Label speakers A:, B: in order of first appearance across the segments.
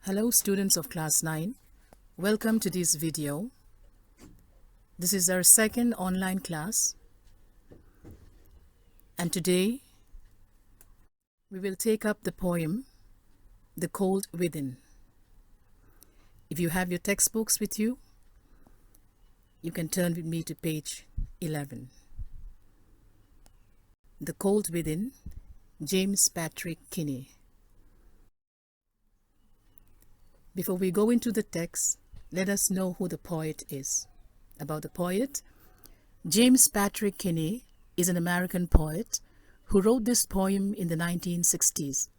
A: Hello students of class 9, welcome to this video. This is our second online class and today we will take up the poem The Cold Within. If you have your textbooks with you, you can turn with me to page 11. The Cold Within, James Patrick Kinney. Before we go into the text, let us know who the poet is. About the poet, James Patrick Kinney is an American poet who wrote this poem in the 1960s.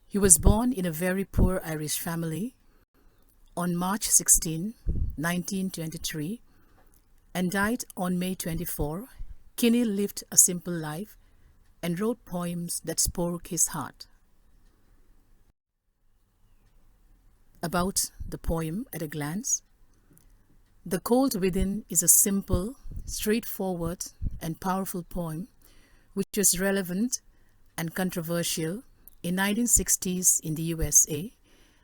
A: He was born in a very poor Irish family on March 16, 1923, and died on May 24. Kinney lived a simple life and wrote poems that spoke his heart. About the poem at a glance. The Cold Within is a simple, straightforward, and powerful poem which was relevant and controversial in 1960s in the USA,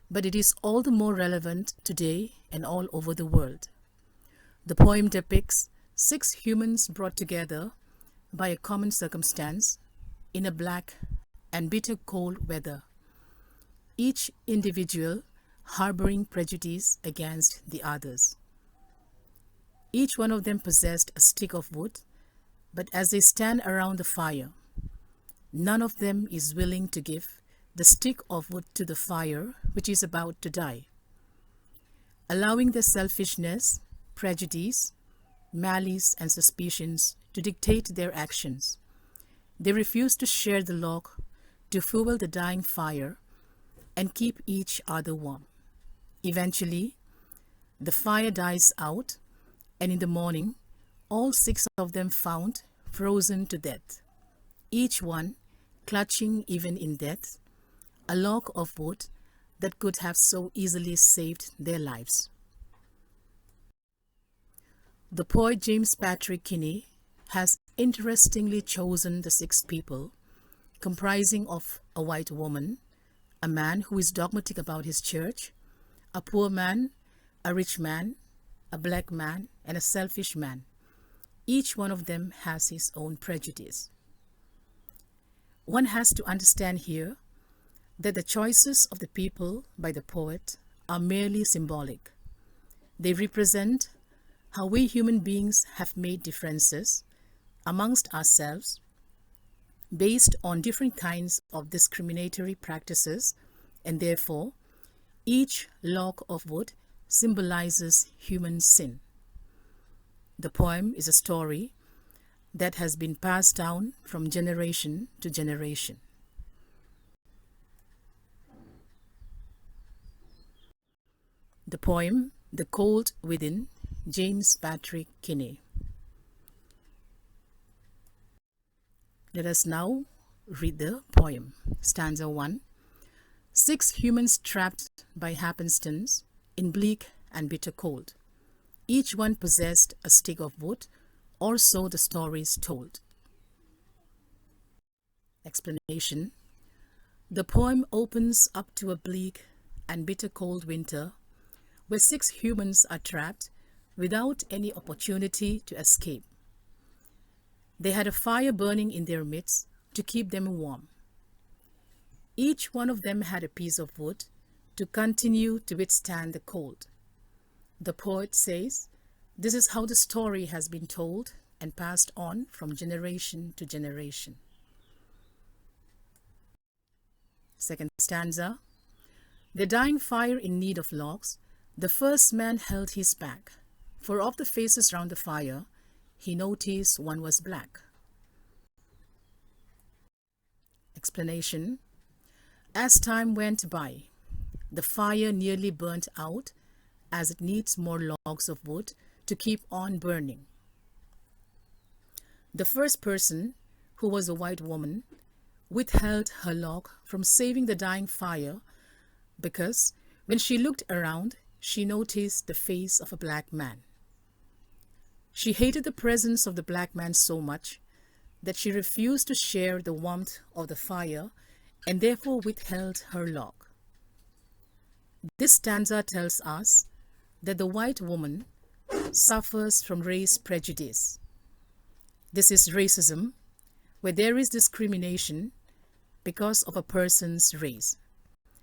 A: but it is all the more relevant today and all over the world. The poem depicts 6 humans brought together by a common circumstance in a black and bitter cold weather, each individual harboring prejudice against the others. Each one of them possessed a stick of wood, but as they stand around the fire, none of them is willing to give the stick of wood to the fire which is about to die. Allowing their selfishness, prejudice, malice, and suspicions to dictate their actions, they refuse to share the log to fuel the dying fire and keep each other warm. Eventually, the fire dies out, and in the morning, all 6 of them found frozen to death, each one clutching, even in death, a log of wood that could have so easily saved their lives. The poet James Patrick Kinney has interestingly chosen the 6 people, comprising of a white woman, a man who is dogmatic about his church, a poor man, a rich man, a black man, and a selfish man. Each one of them has his own prejudice. One has to understand here that the choices of the people by the poet are merely symbolic. They represent how we human beings have made differences amongst ourselves based on different kinds of discriminatory practices, and therefore each log of wood symbolizes human sin. The poem is a story that has been passed down from generation to generation. The poem, The Cold Within, James Patrick Kinney. Let us now read the poem. Stanza 1. 6 humans trapped by happenstance in bleak and bitter cold. Each one possessed a stick of wood, or so the story is told. Explanation. The poem opens up to a bleak and bitter cold winter where 6 humans are trapped without any opportunity to escape. They had a fire burning in their midst to keep them warm. Each one of them had a piece of wood to continue to withstand the cold. The poet says, this is how the story has been told and passed on from generation to generation. Second stanza. The dying fire in need of logs, the first man held his back, for of the faces round the fire, he noticed one was black. Explanation. As time went by, the fire nearly burnt out as it needs more logs of wood to keep on burning. The first person, who was a white woman, withheld her log from saving the dying fire because when she looked around, she noticed the face of a black man. She hated the presence of the black man so much that she refused to share the warmth of the fire and therefore withheld her log. This stanza tells us that the white woman suffers from race prejudice. This is racism, where there is discrimination because of a person's race.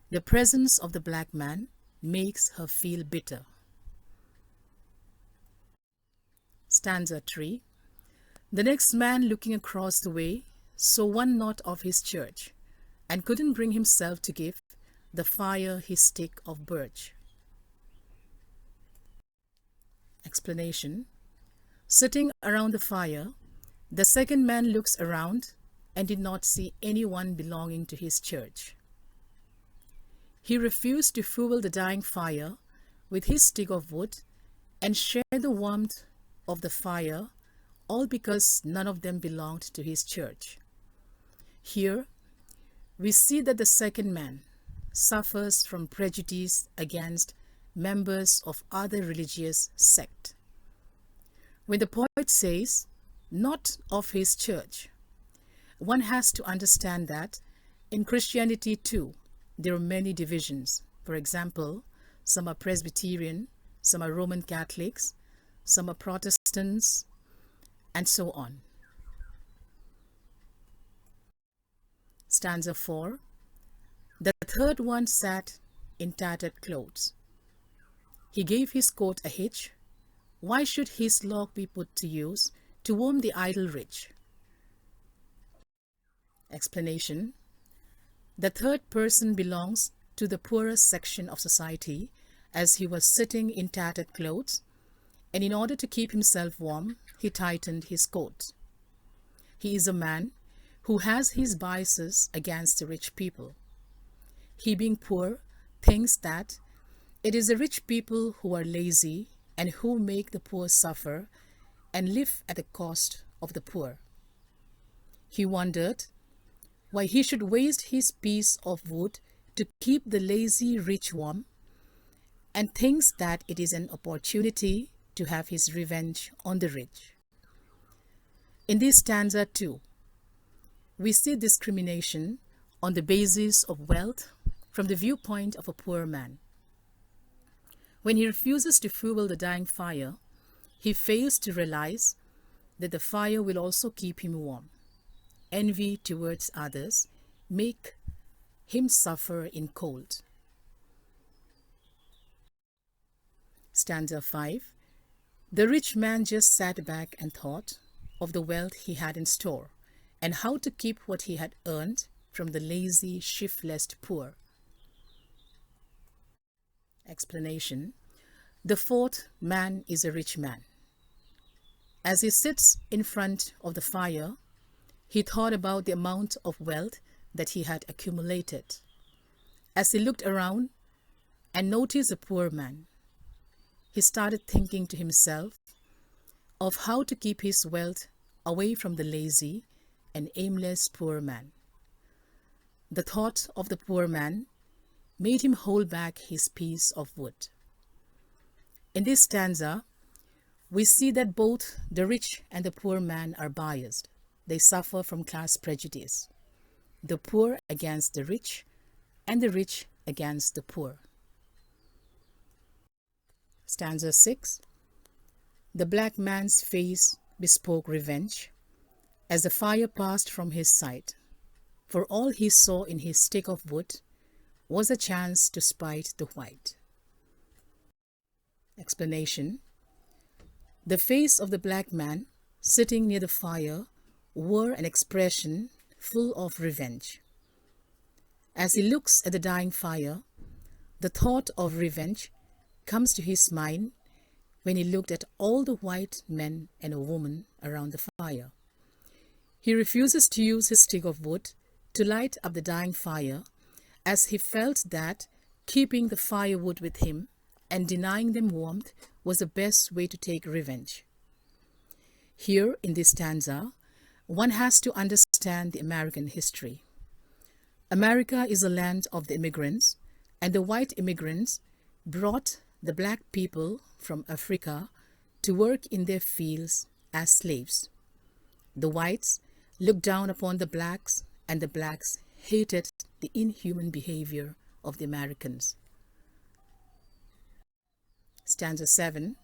A: The presence of the black man makes her feel bitter. Stanza 3. The next man looking across the way saw one knot of his church, and couldn't bring himself to give the fire his stick of birch. Explanation. Sitting around the fire, the second man looks around and did not see anyone belonging to his church. He refused to fuel the dying fire with his stick of wood and share the warmth of the fire, all because none of them belonged to his church. Here, we see that the second man suffers from prejudice against members of other religious sect. When the poet says, "not of his church," one has to understand that in Christianity too, there are many divisions. For example, some are Presbyterian, some are Roman Catholics, some are Protestants, and so on. Stanza 4. The third one sat in tattered clothes. He gave his coat a hitch. Why should his lock be put to use to warm the idle rich? Explanation. The third person belongs to the poorest section of society, as he was sitting in tattered clothes, and in order to keep himself warm, he tightened his coat. He is a man who has his biases against the rich people. He, being poor, thinks that it is the rich people who are lazy and who make the poor suffer and live at the cost of the poor. He wondered why he should waste his piece of wood to keep the lazy rich warm, and thinks that it is an opportunity to have his revenge on the rich. In this stanza too, we see discrimination on the basis of wealth from the viewpoint of a poor man. When he refuses to fuel the dying fire, he fails to realize that the fire will also keep him warm. Envy towards others make him suffer in cold. Stanza 5. The rich man just sat back and thought of the wealth he had in store and how to keep what he had earned from the lazy, shiftless poor. Explanation. The fourth man is a rich man. As he sits in front of the fire, he thought about the amount of wealth that he had accumulated. As he looked around and noticed a poor man, he started thinking to himself of how to keep his wealth away from the lazy and aimless poor man. The thought of the poor man made him hold back his piece of wood. In this stanza, we see that both the rich and the poor man are biased. They suffer from class prejudice. The poor against the rich, and the rich against the poor. Stanza 6. The black man's face bespoke revenge, as the fire passed from his sight, for all he saw in his stick of wood was a chance to spite the white. Explanation. The face of the black man sitting near the fire wore an expression full of revenge. As he looks at the dying fire, the thought of revenge comes to his mind when he looked at all the white men and a woman around the fire. He refuses to use his stick of wood to light up the dying fire, as he felt that keeping the firewood with him and denying them warmth was the best way to take revenge. Here in this stanza, one has to understand the American history. America is a land of the immigrants, and the white immigrants brought the black people from Africa to work in their fields as slaves. The whites looked down upon the blacks, and the blacks hated the inhuman behavior of the Americans. Stanza 7.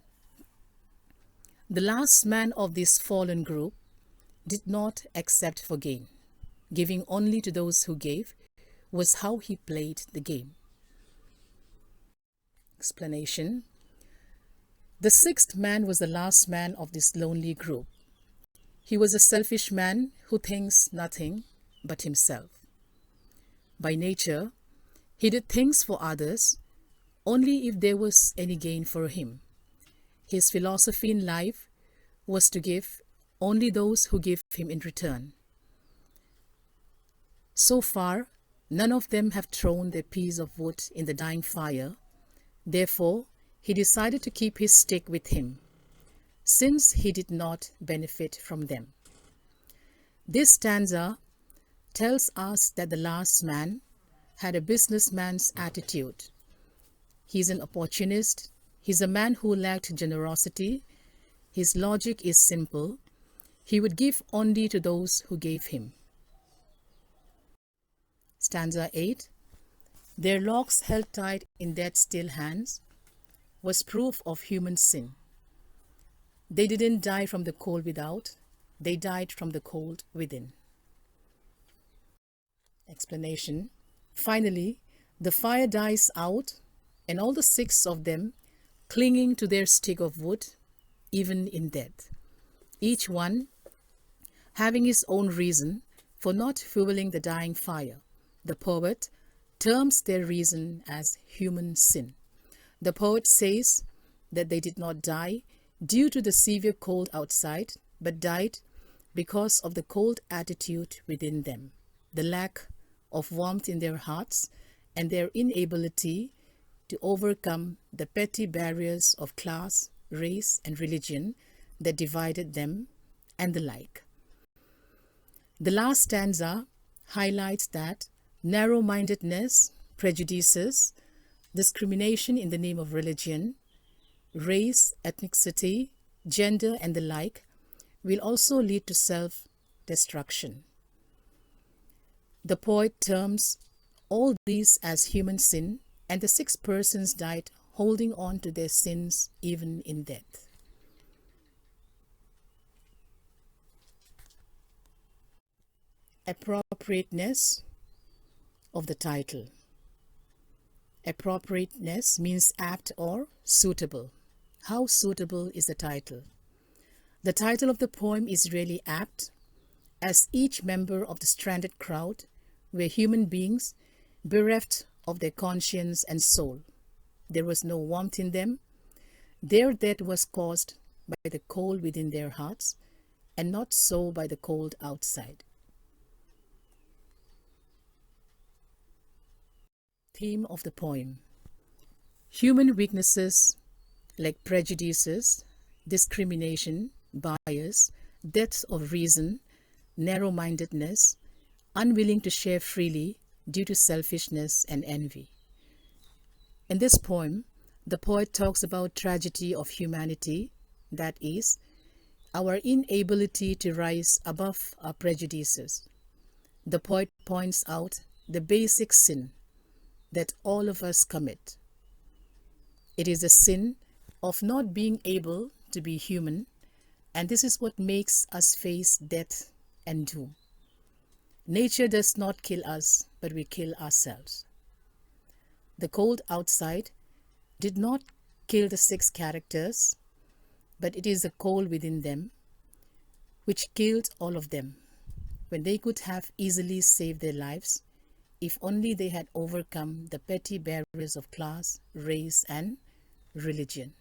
A: The last man of this fallen group did not accept for gain. Giving only to those who gave was how he played the game. Explanation. The sixth man was the last man of this lonely group. He was a selfish man who thinks nothing but himself. By nature, he did things for others only if there was any gain for him. His philosophy in life was to give only those who give him in return. So far, none of them have thrown their piece of wood in the dying fire. Therefore, he decided to keep his stick with him, since he did not benefit from them. This stanza tells us that the last man had a businessman's attitude. He's an opportunist. He's a man who lacked generosity. His logic is simple. He would give only to those who gave him. Stanza 8. Their locks held tight in dead still hands was proof of human sin. They didn't die from the cold without, they died from the cold within. Explanation. Finally, the fire dies out, and all the six of them clinging to their stick of wood, even in death, each one having his own reason for not fueling the dying fire. The poet terms their reason as human sin. The poet says that they did not die due to the severe cold outside, but died because of the cold attitude within them, the lack of warmth in their hearts, and their inability to overcome the petty barriers of class, race, and religion that divided them, and the like. The last stanza highlights that narrow-mindedness, prejudices, discrimination in the name of religion, race, ethnicity, gender, and the like will also lead to self-destruction. The poet terms all these as human sin, and the six persons died holding on to their sins even in death. Appropriateness of the title. Appropriateness means apt or suitable. How suitable is the title? The title of the poem is really apt, as each member of the stranded crowd were human beings bereft of their conscience and soul. There was no warmth in them. Their death was caused by the cold within their hearts, and not so by the cold outside. Theme of the poem. Human weaknesses like prejudices, discrimination, bias, depth of reason, narrow-mindedness, unwilling to share freely due to selfishness and envy. In this poem, the poet talks about tragedy of humanity, that is, our inability to rise above our prejudices. The poet points out the basic sin that all of us commit. It is the sin of not being able to be human, and this is what makes us face death and doom. Nature does not kill us, but we kill ourselves. The cold outside did not kill the six characters, but it is the cold within them which killed all of them, when they could have easily saved their lives if only they had overcome the petty barriers of class, race, and religion.